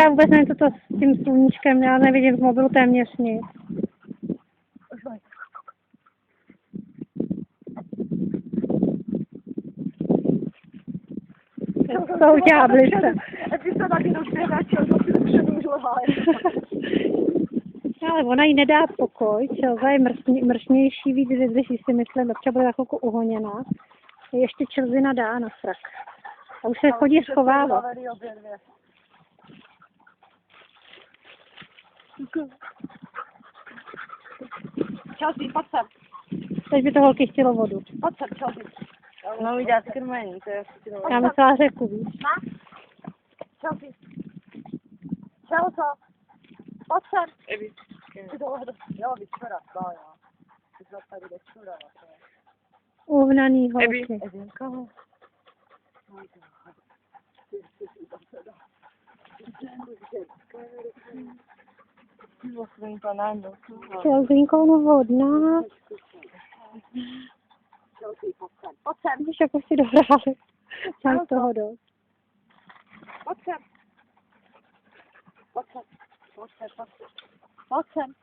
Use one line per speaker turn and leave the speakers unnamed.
já vůbec nevím, co to s tím sluníčkem, já nevidím z mobilu téměř nic. To udělá bližce. Ale ona jí nedá pokoj, Čelza je mršnější víc, když si myslím, že bude za chvilku uhoněná. Ještě Čelzina dá na frak. A už se chodí schovávat.
Chelsea, pojď sem.
Teď by to holky chtělo vodu.
Pojď sem, Chelsea. No, jí dát krmení, to je
Já myslela řeku, víš.
Chelsea. Chelsea. Pojď sem. Ty tohle, jo, vyčera, no. Ty to tady vyčera,
Uhnaný holky.
Evinko.
Čelzinkou no vodná.
Pojď sem.
Víš, jako si dohráli. Mám toho dost.
Pojď sem. Pojď sem. Pojď sem. Pojď sem.